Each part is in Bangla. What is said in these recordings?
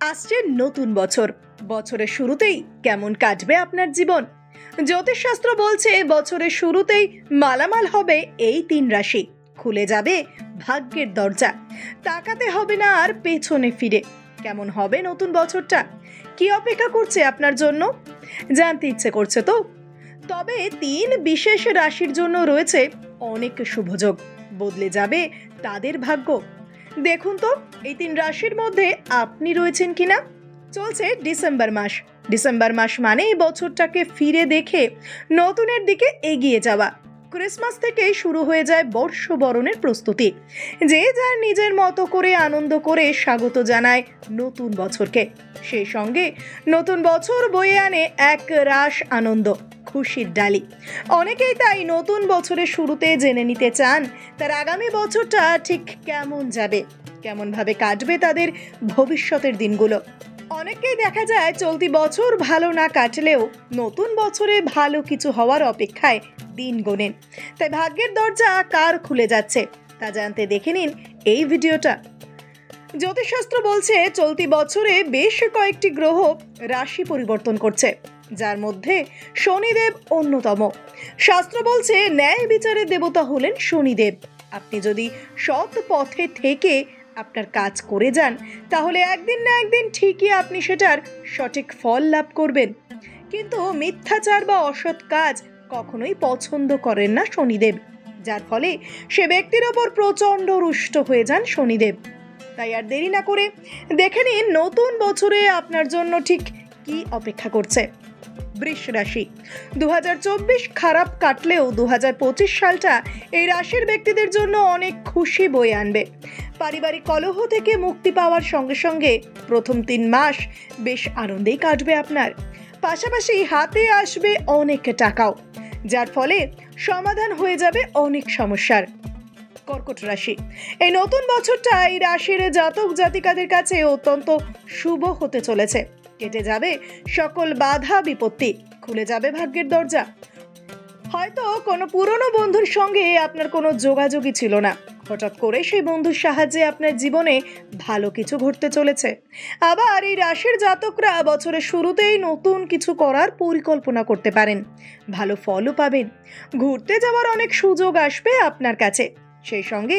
আসছে নতুন বছর। বছরের শুরুতেই কেমন কাটবে আপনার জীবন? জ্যোতিষশাস্ত্র বলছে বছরের শুরুতেই মালামাল হবে এই 3 রাশি। খুলে যাবে ভাগ্যের দরজা। তাকাতে হবে না আর পেছনে ফিরে। কেমন হবে নতুন বছরটা? কি অপেক্ষা করছে আপনার জন্য? জানতে ইচ্ছে করছে তো? তবে 3 বিশেষ রাশির জন্য রয়েছে অনেক শুভযোগ। বদলে যাবে তাদের ভাগ্য। দেখুন তো এই 3 রাশির মধ্যে আপনি রয়েছেন কিনা। চলছে ডিসেম্বর মাস মানে এই বছরটাকে ফিরে দেখে নতুনের দিকে এগিয়ে যাওয়া। ক্রিসমাস থেকে শুরু হয়ে যায় বর্ষবরণের প্রস্তুতি। যে যার নিজের মতো করে আনন্দ করে স্বাগত জানায় নতুন বছরকে। সেই সঙ্গে নতুন বছর বয়ে আনে এক রাশ আনন্দ, খুশির ডালি। অনেকেই তাই নতুন বছরের শুরুতে জেনে নিতে চান তার আগামী বছরটা ঠিক কেমন যাবে, কেমনভাবে কাটবে তাদের ভবিষ্যতের দিনগুলো। অনেকেই দেখা যায় চলতি বছর ভালো না কাটলেও নতুন বছরে ভালো কিছু হওয়ার অপেক্ষায় দিন গোনেন। তাই ভাগ্যের দরজা কার খুলে যাচ্ছে তা জানতে দেখে নিন এই ভিডিওটা। জ্যোতিষশাস্ত্র বলছে চলতি বছরে বেশ কয়েকটি গ্রহ রাশি পরিবর্তন করছে, যার মধ্যে শনিদেব অন্যতম। শাস্ত্র বলছে ন্যায় বিচারের দেবতা হলেন শনিদেব। আপনি যদি সৎ পথে থেকে আপনার কাজ করে যান তাহলে একদিন না একদিন ঠিকই আপনি সেটার সঠিক ফল লাভ করবেন। কিন্তু মিথ্যাচার বা অসৎ কাজ কখনোই পছন্দ করেন না শনিদেব, যার ফলে সে ব্যক্তির ওপর প্রচণ্ড রুষ্ট হয়ে যান শনিদেব। তাই আর দেরি না করে দেখে নিন নতুন বছরে আপনার জন্য ঠিক কি অপেক্ষা করছে। বৃষ রাশি। 2024 খারাপ কাটলেও 2025 সালটা এই রাশির ব্যক্তিদের জন্য অনেক খুশি বয়ে আনবে। পারিবারিক কলহ থেকে মুক্তি পাওয়ার সঙ্গে সঙ্গে প্রথম 3 মাস বেশ আনন্দেই কাটবে আপনার। পাশাপাশি হাতে আসবে অনেক টাকাও, যার ফলে সমাধান হয়ে যাবে অনেক সমস্যার। কর্কট রাশি। এই নতুন বছরটা এই রাশির জাতক জাতিকাদের কাছে অত্যন্ত শুভ হতে চলেছে। কেটে যাবে সকল বাধা বিপত্তি, খুলে যাবে ভাগ্যের দরজা। হয়তো কোনো পুরনো বন্ধুর সঙ্গে আপনার কোনো যোগাযোগই ছিল না, হঠাৎ করে সেই বন্ধুর সাহায্যে আপনার জীবনে ভালো কিছু ঘটতে চলেছে। আবার এই রাশির জাতকরা বছরের শুরুতেই নতুন কিছু করার পরিকল্পনা করতে পারেন, ভালো ফলও পাবেন। ঘুরতে যাওয়ার অনেক সুযোগ আসবে আপনার কাছে। সেই সঙ্গে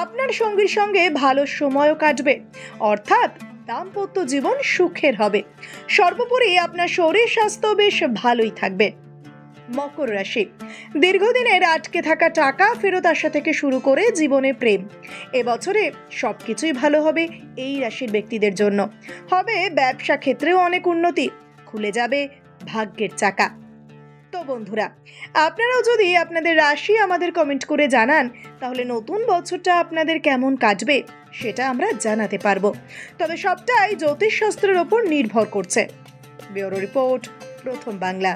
আপনার সঙ্গীর সঙ্গে ভালো সময়ও কাটবে, অর্থাৎ দাম্পত্য জীবন সুখের হবে। সর্বোপরি আপনার শরীর স্বাস্থ্য বেশ ভালোই থাকবে। মকর রাশি। দীর্ঘদিনের আটকে থাকা টাকা ফেরত আসা থেকে শুরু করে জীবনে প্রেম, এবছরে সবকিছুই ভালো হবে এই রাশির ব্যক্তিদের জন্য। হবে ব্যবসা ক্ষেত্রেও অনেক উন্নতি, খুলে যাবে ভাগ্যের চাকা। তো বন্ধুরা, আপনারাও যদি আপনাদের রাশি আমাদের কমেন্ট করে জানান তাহলে নতুন বছরটা আপনাদের কেমন কাটবে সেটা আমরা জানাতে পারবো। তবে সবটাই জ্যোতিষশাস্ত্রের ওপর নির্ভর করছে। ব্যুরো রিপোর্ট, প্রথম বাংলা।